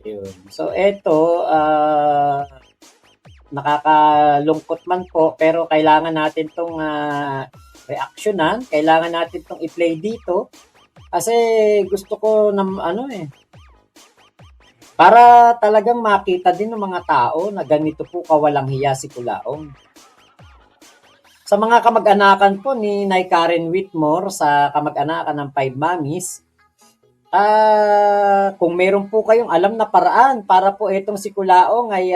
Ayun. So eto, nakakalungkot man po pero kailangan natin 'tong, reaksiyunan, kailangan natin 'tong i-play dito kasi gusto ko ng ano, para talagang makita din ng mga tao na ganito po kawalang hiya si Kulaong. Sa mga kamag-anakan po ni Nay Karen Whitmore, sa kamag-anakan ng Five Mommies, kung meron po kayong alam na paraan para po itong si Kulaong ay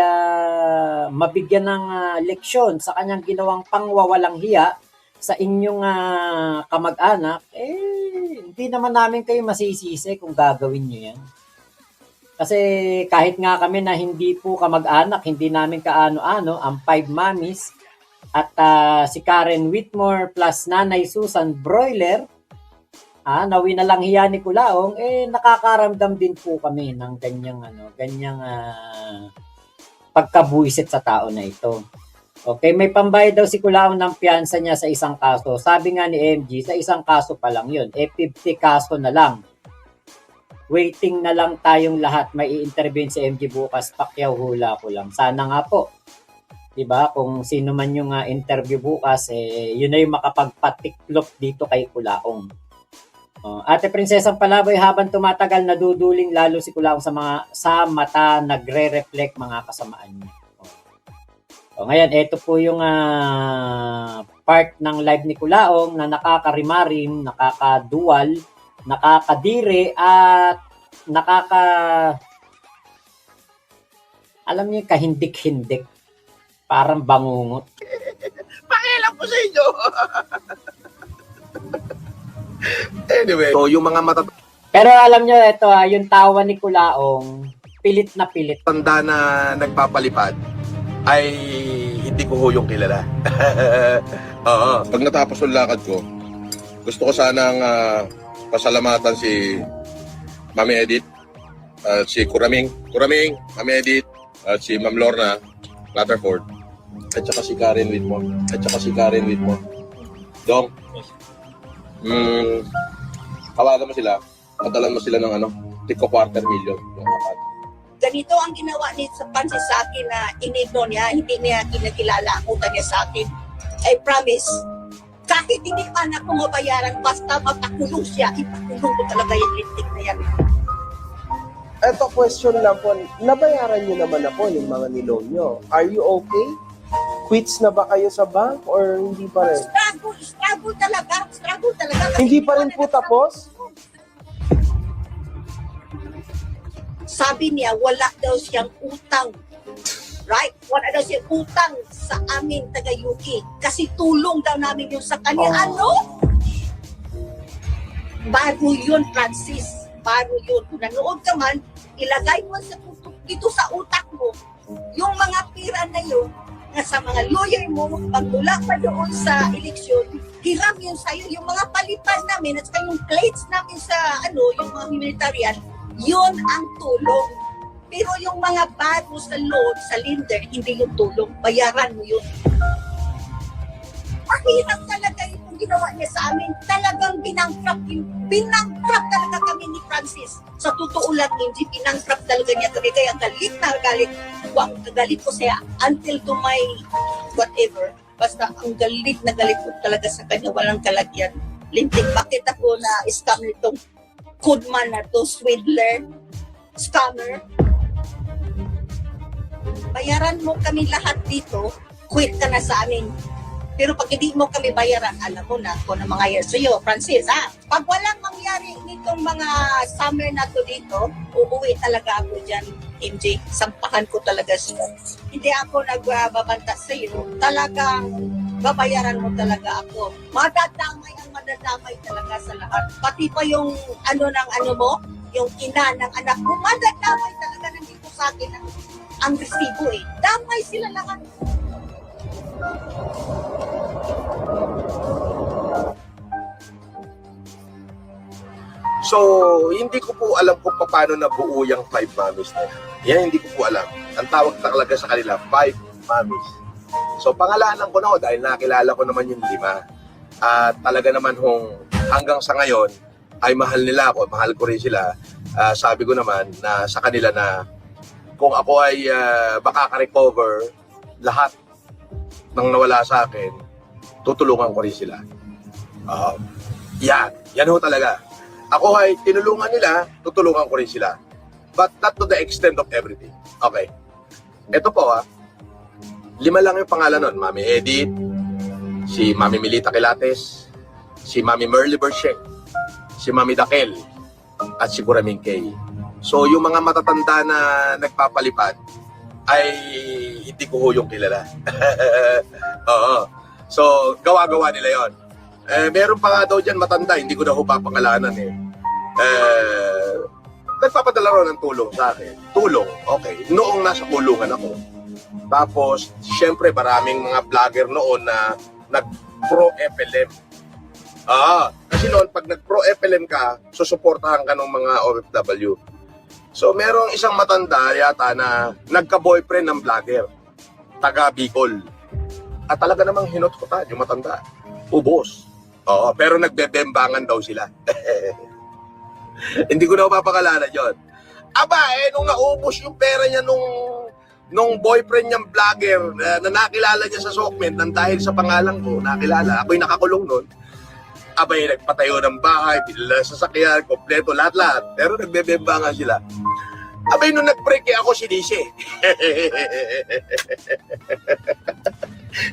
mabigyan ng leksyon sa kanyang ginawang pangwawalang hiya sa inyong kamag-anak, hindi naman namin kayo masisisi kung gagawin nyo yan. Kasi kahit nga kami na hindi po kamag-anak, hindi namin kaano-ano, ang Five Mommies at si Karen Whitmore plus Nanay Susan Broiler, na winalang hiya ni Kulaong, nakakaramdam din po kami ng ganyang pagkabuisit sa tao na ito. Okay, may pambayad daw si Kulaong ng piyansa niya sa isang kaso. Sabi nga ni MG, sa isang kaso pa lang yun. 50 kaso na lang. Waiting na lang tayong lahat. May i-intervene si MG bukas. Pakyaw hula ko lang. Sana nga po. Diba? Kung sino man yung interview bukas, yun na yung makapagpatiklop dito kay Kulaong. Ate Prinsesang Palaboy, habang tumatagal naduduling lalo si Kulaong sa mata, nagre-reflect mga kasamaan niya. Ngayon, ito po yung part ng live ni Kulaong na nakakarimarim, nakakadual, nakakadire at alam niyo, kahindik-hindik. Parang bangungot. Pakialam ko sa inyo. Anyway, so yung mga Pero alam niyo, ito yung tawa ni Kulaong, pilit na pilit. matatanda na nagpapalipad ay hindi ko ho yung kilala. Oo. Pag natapos yung lakad ko, gusto ko sanang pasalamatan si Mami Edith, si Kuraming, Mami Edith, at si Ma'am Lorna Rutherford, at saka si Karen Whitmore, Dong, tawagan mo sila, padalan mo sila ng tig-250,000 yung apat. Ganito ang ginawa ni Francis sa akin na inigno niya, hindi niya kinakilala ang utang niya sa akin. I promise, kahit hindi pa na ako mabayaran, basta mapakulong siya, ipakulong ko talaga yung lintik na yan. Eto, question lang po. Nabayaran niyo naman ako yung mga nilong niyo. Are you okay? Quits na ba kayo sa bank or hindi pa rin? Struggle talaga. Hindi pa rin po tapos? Sabi niya, wala daw siyang utang. Right? Wala daw siyang utang sa amin taga-UK. Kasi tulong daw namin yung sa kanya. Ano? Bago yun, Francis. Bago yun. Kung nanood ka man, ilagay mo ito sa utak mo. Yung mga pira na yun, na sa mga lawyer mo, pagmula pa doon sa eleksyon, hiram yun sa'yo. Yung mga palipad namin at saka yung plates namin sa yung mga humanitarian, yun ang tulong. Pero yung mga bago sa loan, sa lender, hindi yung tulong. Bayaran mo yun. Mahirap talaga yung ginawa niya sa amin. Talagang binangkrap talaga kami ni Francis. Sa totoo lang, hindi binangkrap talaga niya kami. Kaya galit na galit. Galit ko siya until to my whatever. Basta ang galit na galit ko talaga sa kanya. Walang kalagyan. Lintik, bakit ako na scam nitong Kudman na to, swindler, scammer. Bayaran mo kami lahat dito, quit ka na sa amin. Pero pag hindi mo kami bayaran, alam mo na kung ano mangyayari sa'yo, Francis, Pag walang mangyari nitong mga summer na to dito, uuwi talaga ako dyan, MJ. Sampahan ko talaga siya. Hindi ako nagbabanta sa'yo. Talagang babayaran mo talaga ako. Madadamay talaga sa lahat. Pati pa yung mo, yung ina ng anak mo, madadamay talaga nandito sa akin ang resibo Damay sila lahat. So, hindi ko po alam kung paano nabuo yung Five Mommies na yan. Yan, hindi ko po alam. Ang tawag talaga sa kanila, Five Mommies. So, pangalanan ko na dahil nakilala ko naman yung 5. At talaga naman hanggang sa ngayon, ay mahal nila ako, mahal ko rin sila. sabi ko naman na sa kanila na kung ako ay makaka-recover lahat ng nawala sa akin, tutulungan ko rin sila. Yan ho talaga. Ako ay tinulungan nila, tutulungan ko rin sila. But not to the extent of everything. Okay. Ito po 5 lang yung pangalan nun. Mami Edith, si Mami Milita Quilates, si Mami Merly Bershek, si Mami Dakel, at si Kuraming Kay. So yung mga matatanda na nagpapalipad ay hindi ko ho yung kilala. Oo. So gawa-gawa nila yon. Meron pa nga daw dyan matanda, hindi ko na ho papangalanan nagpapadala ro ng tulong sa akin. Tulong, okay. Noong nasa kulungan ako. Tapos, syempre, maraming mga vlogger noon na nag-pro-FLM. Kasi noon, pag nag-pro-FLM ka, susuportahan ka ng mga OFW. So, merong isang matanda yata na nagka-boyfriend ng vlogger. Taga Bicol. At talaga namang hinot-hutan yung matanda. Ubos. Pero nagbebembangan daw sila. Hindi ko na mapapakalanan yun. Nung naubos yung pera niya nung boyfriend niyang vlogger na nakilala niya sa Sokmen nang dahil sa pangalan ko, nakilala, ako'y nakakulong nun. Nagpatayo ng bahay, pinala sa sasakyan, kompleto, lahat-lahat. Pero nagbebembangan sila. Nung nag-break ako sinisi.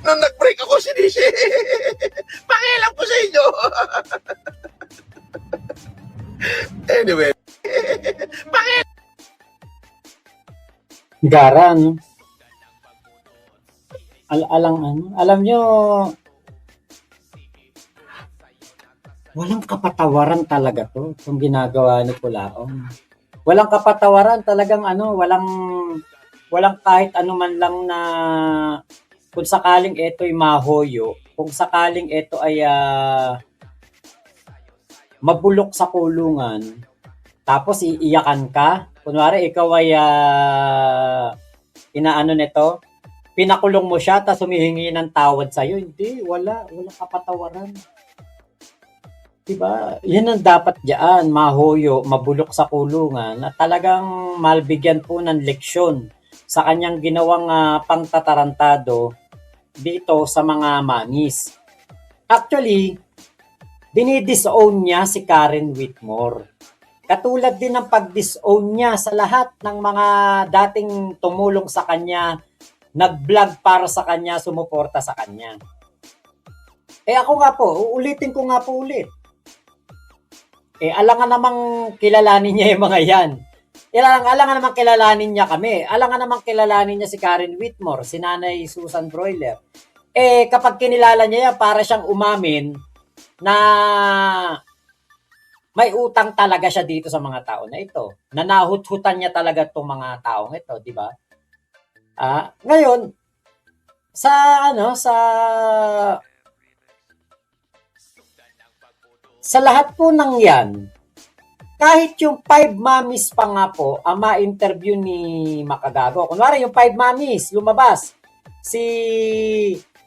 Nung nag-break ako sinisi. Pakialam ko sa inyo. Anyway. Gara, no? Alam nyo, walang kapatawaran talaga to, kung ginagawa ni Culaong. Walang kapatawaran talagang walang kahit ano man lang na kung sakaling ito'y mahoyo, kung sakaling ito ay mabulok sa kulungan, tapos iiyakan ka. Kunwari, ikaw ay inaano nito, pinakulong mo siya, tapos humihingi ng tawad sa'yo. Hindi, wala kapatawaran. Diba? Yan ang dapat diyan, mahoyo, mabulok sa kulungan, at talagang malbigyan po ng leksyon sa kanyang ginawang pangtatarantado dito sa mga mamis. Actually, dinidisown niya si Karen Whitmore. Katulad din ng pag-disown niya sa lahat ng mga dating tumulong sa kanya, nag-vlog para sa kanya, sumuporta sa kanya. Ako nga po, uulitin ko nga po ulit. Alangan namang kilalanin niya yung mga yan. Alangan namang kilalanin niya kami. Alangan namang kilalanin niya si Karen Whitmore, si Nanay Susan Broiler. Kapag kinilala niya yan, para siyang umamin na may utang talaga siya dito sa mga tao na ito. Nanahut-hutan niya talaga itong mga taong ito, di ba? Ngayon, sa lahat po ng yan, kahit yung 5 mommies pa nga po ang ma-interview ni Makagago. Kunwari, yung 5 mommies lumabas. Si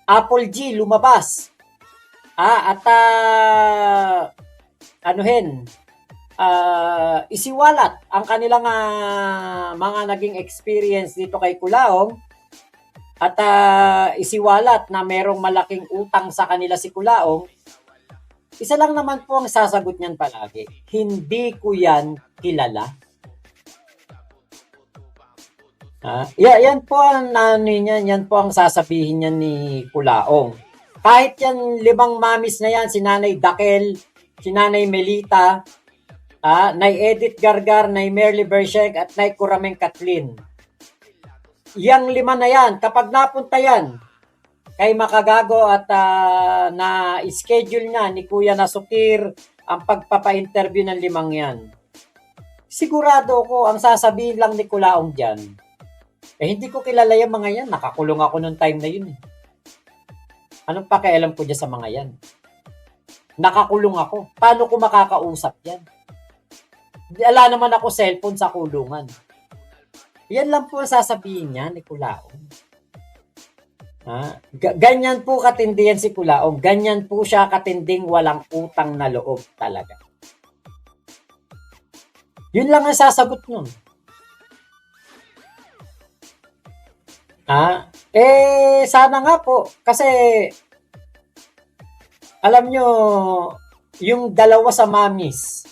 Apple G lumabas. Isiwalat ang kanilang mga naging experience dito kay Culaong, at isiwalat na merong malaking utang sa kanila si Culaong. Isa lang naman po ang sasagot niyan palagi, hindi ko yan kilala. Yan po ang yan po ang sasabihin niyan ni Culaong. Kahit yan 5 mamis na yan, si Nanay Dakel, si Nanay Melita, Nay Edith Gargar, Nay Merly Bershek, at Nay Kurameng Kathleen. Yang 5 na yan, kapag napunta yan kay Makagago at na-schedule niya ni Kuya Nasukir ang pagpapa-interview ng 5 yan, sigurado ko ang sasabihin lang ni Culaong dyan, hindi ko kilala yung mga yan, nakakulong ako nung time na yun. Anong pakialam ko dyan sa mga yan? Nakakulong ako. Paano ko makakausap yan? Wala naman ako cellphone sa kulungan. Yan lang po sasabihin niya ni Culaong. Ganyan po katindi yan si Culaong. Ganyan po siya katinding walang utang na loob talaga. Yun lang ang sasagot nun. Sana nga po. Kasi, alam nyo, yung dalawa sa mamis,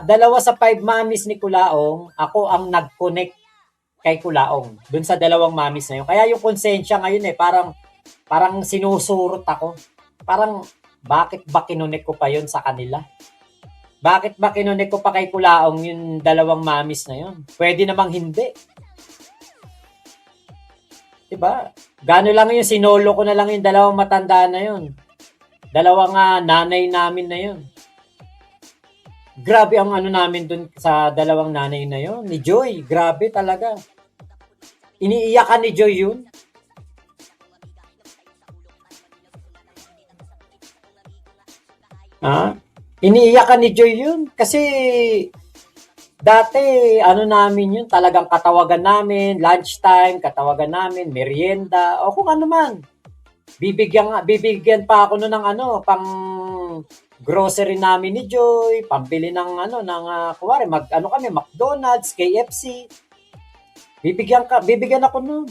dalawa sa 5 mamis ni Kulaong, ako ang nag-connect kay Kulaong. Dun sa dalawang mamis na yun. Kaya yung konsensya ngayon parang sinusurot ako. Parang, bakit ba kinunik ko pa yun sa kanila? Bakit ba kinunik ko pa kay Kulaong yung dalawang mamis na yun? Pwede namang hindi. Diba? Gano lang yun, sinolo ko na lang yung dalawang matanda na yun. Dalawang nanay namin na yun. Grabe ang ano namin dun sa dalawang nanay na yun. Ni Joy, grabe talaga. Iniiyakan ni Joy yun. Iniiyakan ni Joy yun. Kasi dati, ano namin yun, talagang katawagan namin, lunchtime, katawagan namin, merienda, o kung ano man. Bibigyan pa ako no ng pang grocery namin ni Joy, pambili ng kuwari, kami, McDonald's, KFC. Bibigyan ako nun.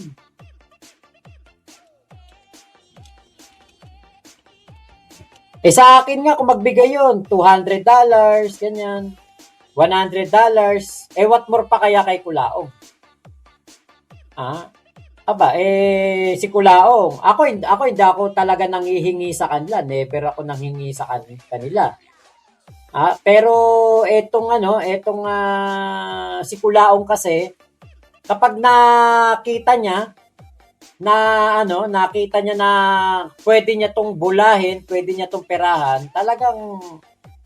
Sa akin nga, kung magbigay yun, $200, ganyan. $100. What more pa kaya kay Kulaong? Si Kulaong. Ako hindi ako talaga nanghihingi sa kanila. Never ako nanghingi sa kanila. Pero etong si Kulaong kasi, kapag nakita niya na pwede niya tong bulahin, pwede niya tong perahan, talagang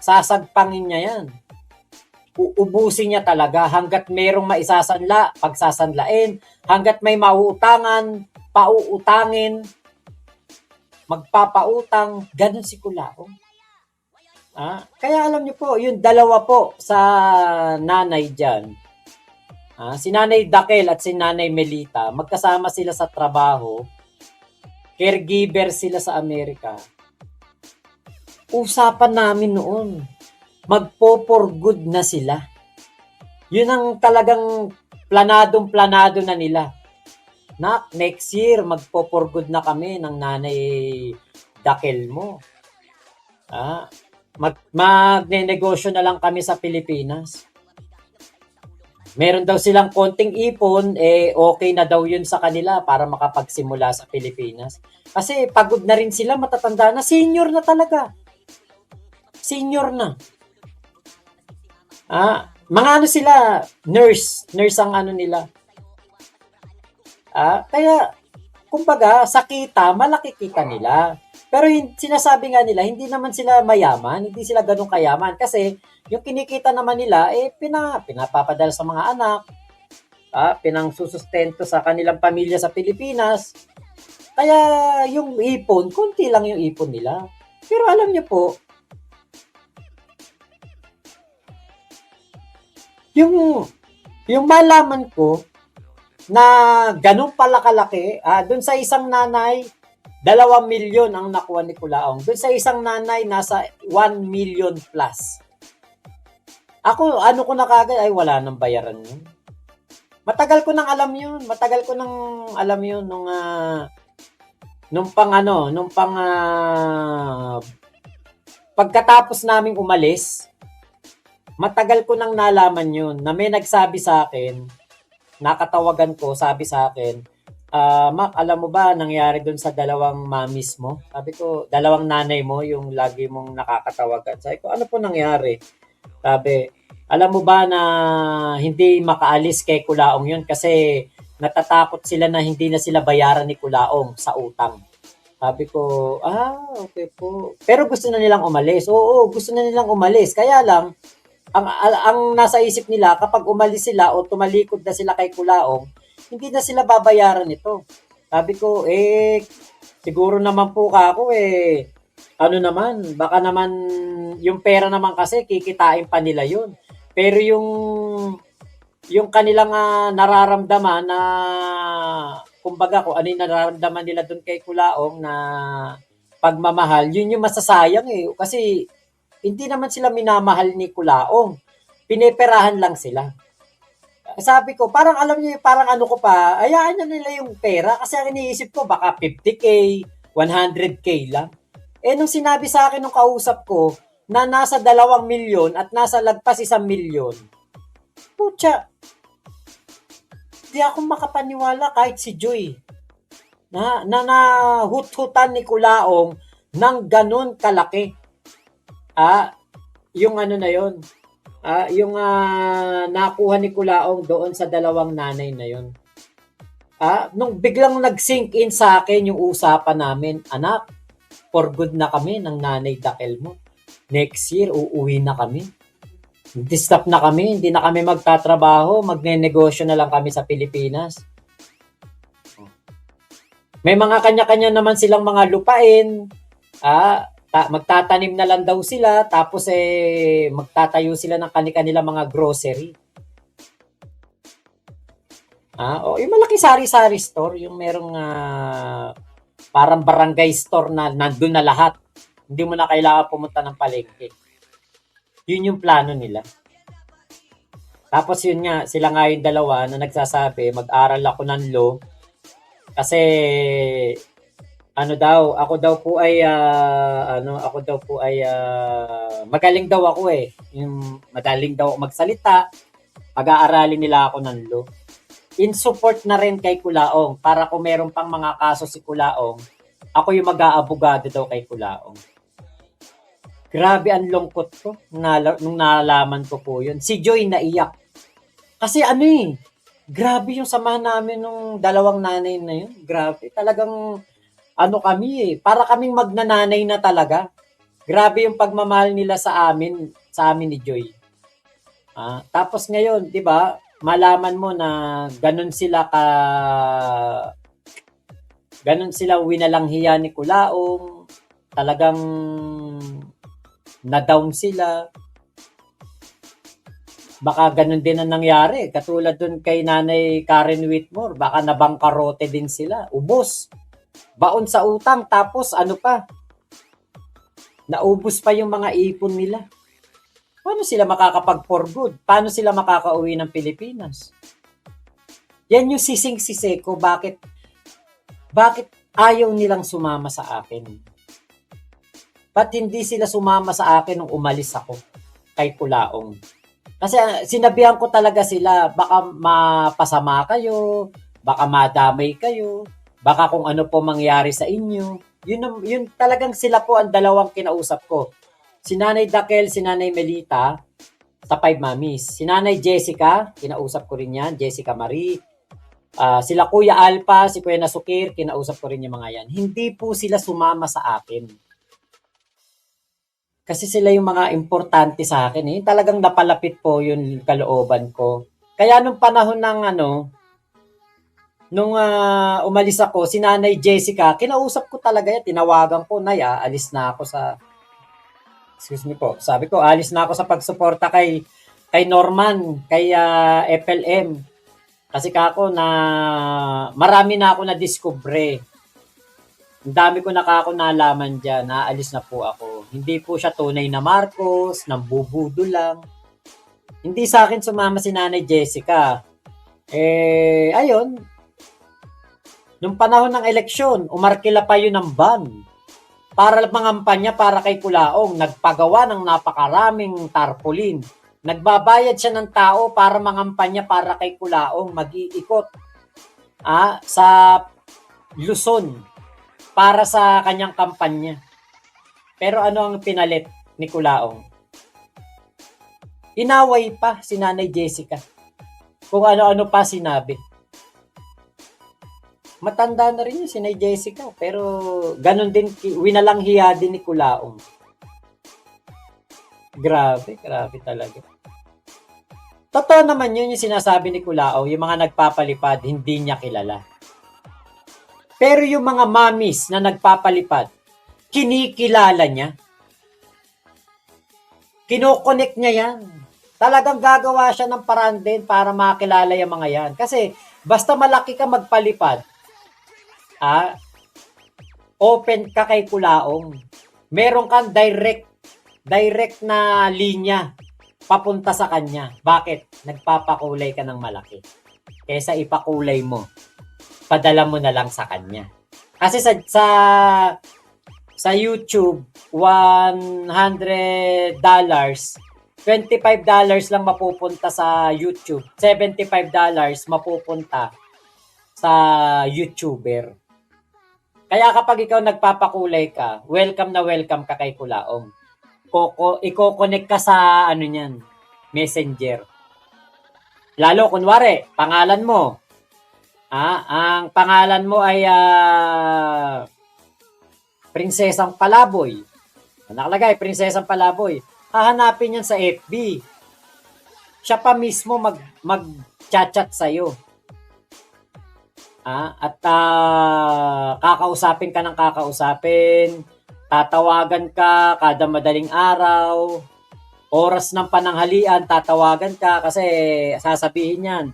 sasagpangin niya yan. Uubusin niya talaga hanggat merong maisasanla, pagsasanlain, hanggat may mauutangan, pauutangin, magpapautang, ganun si Kulaong. Kaya alam niyo po, yung dalawa po sa nanay dyan, si Nanay Dakel at si Nanay Melita, magkasama sila sa trabaho, caregiver sila sa Amerika. Usapan namin noon, magpo-for good na sila. Yun ang talagang planadong-planado na nila. Next year, magpo-for good na kami ng Nanay Dakel mo. Magne-negosyo na lang kami sa Pilipinas. Meron daw silang konting ipon, okay na daw yun sa kanila para makapagsimula sa Pilipinas. Kasi pagod na rin sila, matatanda na, senior na talaga. Senior na. Mga sila, nurse ang nila. Kaya, kumbaga, sa kita, malaki kita nila. Pero sinasabi nga nila, hindi naman sila mayaman, hindi sila ganun kayaman. Kasi, yung kinikita naman nila, pinapapadala sa mga anak, pinangsusustento sa kanilang pamilya sa Pilipinas. Kaya, yung ipon, konti lang yung ipon nila. Pero alam niyo po, yung malaman ko, na ganun pala kalaki, dun sa isang nanay, 2 milyon ang nakuha ni Kulaong. Dun sa isang nanay, nasa 1 million plus. Ako, ko na kagad, wala nang bayaran yun. Matagal ko nang alam yun. Pagkatapos naming umalis, matagal ko nang nalaman yun, na may nagsabi sa akin, nakatawagan ko, sabi sa akin, Mac, alam mo ba nangyari dun sa 2 mamis mo? Sabi ko, 2 nanay mo, yung lagi mong nakakatawagan. Sabi ko, ano po nangyari? Sabi, alam mo ba na hindi makaalis kay Kulaong yun kasi natatakot sila na hindi na sila bayaran ni Kulaong sa utang. Sabi ko, okay po. Pero gusto na nilang umalis. Oo, gusto na nilang umalis. Kaya lang, ang nasa isip nila, kapag umalis sila o tumalikod na sila kay Kulaong, hindi na sila babayaran ito. Sabi ko, siguro naman po ako baka naman, yung pera naman kasi, kikitain pa nila yun. Pero yung kanilang nararamdaman na, kumbaga kung ano yung nararamdaman nila doon kay Kulaong na pagmamahal, yun yung masasayang Kasi, hindi naman sila minamahal ni Kulaong. Pineperahan lang sila. Sabi ko, parang alam niyo, parang ano ko pa, ayaan na nila yung pera kasi ang iniisip ko baka 50K, 100K lang. Nung sinabi sa akin nung kausap ko na nasa 2 milyon at nasa lagpas 1 milyon, putya, di ako makapaniwala kahit si Joy na nahut-hutan ni Kulaong ng ganun kalaki. Yung ano na yon, yung nakuha ni Kulaong doon sa 2 nanay na yon. Nung biglang nag-sink in sa akin yung usapan namin, anak, for good na kami ng nanay Dakel mo. Next year, uuwi na kami. Stop na kami, hindi na kami magtatrabaho, magne-negosyo na lang kami sa Pilipinas. May mga kanya-kanya naman silang mga lupain, magtatanim na lang daw sila, tapos magtatayo sila ng kani-kanila mga grocery. Yung malaki sari-sari store, yung merong parang barangay store na nandun na lahat. Hindi mo na kailangan pumunta ng palengke. Yun yung plano nila. Tapos yun nga, sila nga yung dalawa na nagsasabi, mag-aral ako ng law. Kasi ako daw po ay magaling daw ako eh. Yung madaling daw magsalita, pag-aaralin nila ako ng law. In support na rin kay Kulaong para kung meron pang mga kaso si Kulaong, ako yung mag-aabogado daw kay Kulaong. Grabe ang lungkot ko nung nalaman ko po yun. Si Joy naiyak. Kasi grabe yung samahan namin nung 2 nanay na yun. Grabe. Talagang kami para kaming magnananay na talaga. Grabe yung pagmamahal nila sa amin ni Joy. Tapos ngayon, 'di ba? Malaman mo na ganun sila winalanghiya ni Kulaong, talagang na-down sila. Baka ganun din ang nangyari. Katulad dun kay Nanay Karen Whitmore, baka nabangkarote din sila. Ubos. Baon sa utang, tapos naubos pa yung mga ipon nila. Paano sila makakapag-for good? Paano sila makakauwi ng Pilipinas? Yan yung sising-sise ko. Bakit ayaw nilang sumama sa akin? Ba't hindi sila sumama sa akin nung umalis ako kay Kulaong? Kasi sinabihan ko talaga sila, baka mapasama kayo, baka madamay kayo, baka kung ano po mangyari sa inyo. Yun talagang sila po ang 2 kinausap ko. Si Nanay Dakel, si Nanay Melita, sa 5 Mamis. Si Nanay Jessica, kinausap ko rin yan, Jessica Marie. Sila Kuya Alpa, si Kuya Nasukir, kinausap ko rin yung mga yan. Hindi po sila sumama sa akin. Kasi sila yung mga importante sa akin. Talagang napalapit po yung kalooban ko. Kaya nung panahon ng nung umalis ako, si Nanay Jessica, kinausap ko talaga yan. Tinawagan ko, Nay, alis na ako sa... Excuse me po. Sabi ko, alis na ako sa pagsuporta kay Norman, kay FLM. Kasi marami na ako na-discover. Ang dami ko nalaman dyan. Naalis na po ako. Hindi po siya tunay na Marcos, nambubudo lang. Hindi sa akin sumama si Nanay Jessica. Ayun. Nung panahon ng eleksyon, umarkila pa yun ng ban. Para mangampanya para kay Kulaong, nagpagawa ng napakaraming tarpaulin. Nagbabayad siya ng tao para mangampanya para kay Kulaong, mag-iikot sa Luzon para sa kanyang kampanya. Pero ano ang pinalit ni Kulaong? Inaway pa si Nanay Jessica. Kung ano-ano pa sinabi. Matanda na rin yun si Nanay Jessica, pero ganun din, winalanghiya din ni Kulaong. Grabe talaga. Totoo naman yun yung sinasabi ni Kulaong, yung mga nagpapalipad, hindi niya kilala. Pero yung mga mamis na nagpapalipad, kinikilala niya. Kinokonek niya yan. Talagang gagawa siya ng paraan din para makilala yung mga yan. Kasi basta malaki ka magpalipad, open ka kay Kulaong. Meron kang direct na linya papunta sa kanya. Bakit? Nagpapakulay ka ng malaki. Kesa ipakulay mo, padala mo na lang sa kanya. Kasi sa YouTube, $100, $25 lang mapupunta sa YouTube. $75 mapupunta sa YouTuber. Kaya kapag ikaw nagpapakulay ka, welcome na welcome ka kay Kulaong. Iko-connect ka sa ano niyan, Messenger. Lalo kunwari, pangalan mo. Ang pangalan mo ay Prinsesang Palaboy. Nakalagay, Prinsesang Palaboy. Hahanapin yan sa FB. Siya pa mismo mag-chat-chat sa'yo. At kakausapin ka ng kakausapin, tatawagan ka kada madaling araw, oras ng pananghalian, tatawagan ka kasi sasabihin yan,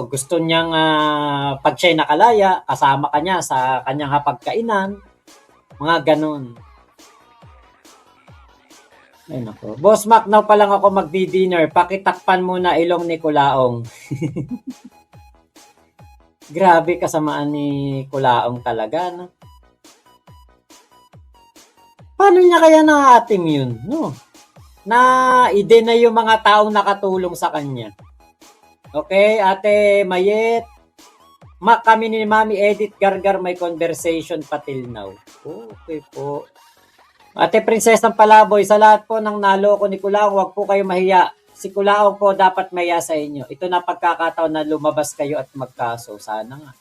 gusto niyang pag siya'y nakalaya, kasama ka niya sa kanyang hapagkainan, mga ganun. Ay nako. Boss Mac, now pa lang ako magdi-dinner. Pakitakpan muna ilong ni Kulaong. Grabe kasamaan ni Kulaong talaga, no? Paano niya kaya na-atim yun, no? Na i-deny yung mga taong nakatulong sa kanya. Okay, Ate Mayet. Mac, kami ni Mami Edith Gargar may conversation pa till now. Okay po. Ate Prinsesang Palaboy, sa lahat po ng naloko ni Kulaong, huwag po kayo mahiya. Si Kulaong po dapat mahiya sa inyo. Ito na pagkakataon na lumabas kayo at magkaso. Sana nga.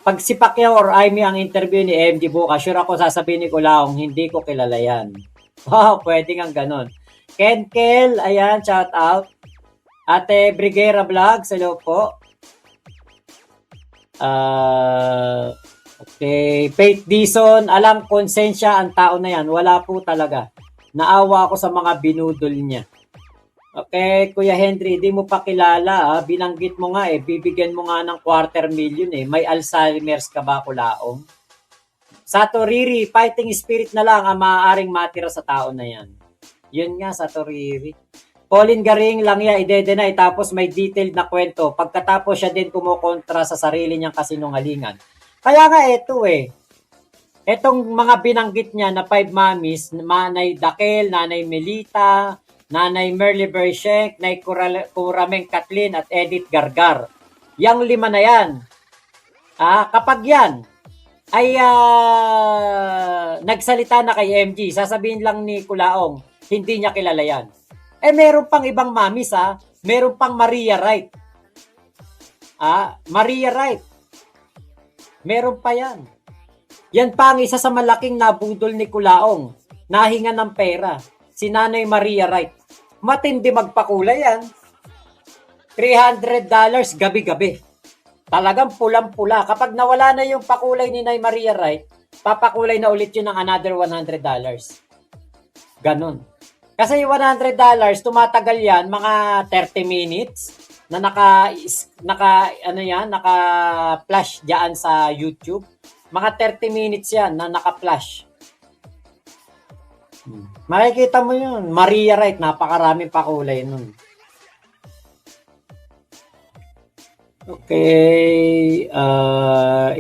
Pag si Pacquiao or Aimee ang interview ni MD bukas, sure ako sasabihin ni Kulaong, hindi ko kilala yan. Wow, pwede nga ganon. Ken Kel, ayan, shout out. Ate Briguera Vlogs, hello po. Okay, Faith Dison, alam konsensya ang tao na yan. Wala po talaga. Naawa ako sa mga binudol niya. Okay, Kuya Henry, di mo pa kilala. Binanggit mo nga bibigyan mo nga ng $250,000 May Alzheimer's ka ba, Kulaong? Sato Riri, fighting spirit na lang ang maaaring matira sa tao na yan. Yun nga, Sato Riri. Pauline Garing lang i-deny tapos may detailed na kwento. Pagkatapos siya din kumukontra sa sarili niyang kasinungalingan. Kaya nga etong mga binanggit niya na 5 mommies, Nanay Dakel, Nanay Melita, Nanay Merly Bershek, Nay Kurameng Kathleen at Edith Gargar. Yang 5 na yan. Kapag yan ay nagsalita na kay MG, sasabihin lang ni Kulaong, hindi niya kilala yan. Meron pang ibang mommies meron pang Maria Wright. Maria Wright. Meron pa yan. Yan pa ang isa sa malaking nabudol ni Kulaong. Nahinga ng pera. Si Nanay Maria Wright. Matindi magpakulay yan. $300 gabi-gabi. Talagang pulang-pula. Kapag nawala na yung pakulay ni Nanay Maria Wright, papakulay na ulit yun ng another $100. Ganon. Kasi yung $100, tumatagal yan mga 30 minutes na naka-flash diyan sa YouTube. Mga 30 minutes yan na naka-flash. Makikita mo yun. Maria Wright, napakaraming pakulay nun. Okay.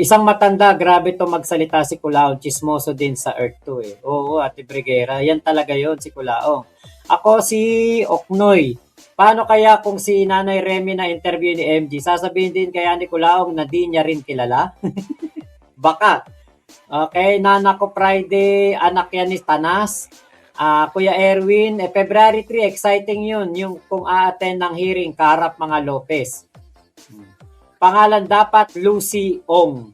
Isang matanda, grabe to magsalita si Kulaong. Chismoso din sa Earth to Oo, Ate Briguera. Yan talaga yon si Kulaong. Ako si Oknoy. Paano kaya kung si Nanay Remy na interview ni MG, sasabihin din kaya ni Kulaong na di niya rin kilala? Baka. Okay, Nana ko Friday, anak yan ni Tanas. Kuya Erwin, February 3, exciting yun. Yung kung a-attend ng hearing, kaharap mga Lopez. Pangalan dapat Lucy Ong.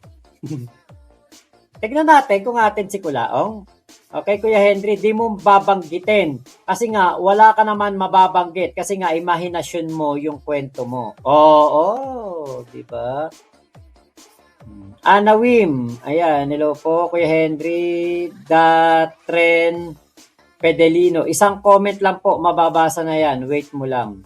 Tignan natin kung atin si Kulaong. Okay, Kuya Henry, di mo babanggitin. Kasi nga, wala ka naman mababanggit. Kasi nga, imahinasyon mo yung kwento mo. Oo, di ba? Ana Wim. Ayan, hello po, Kuya Henry. Datren Pedelino. Isang comment lang po, mababasa na yan. Wait mo lang.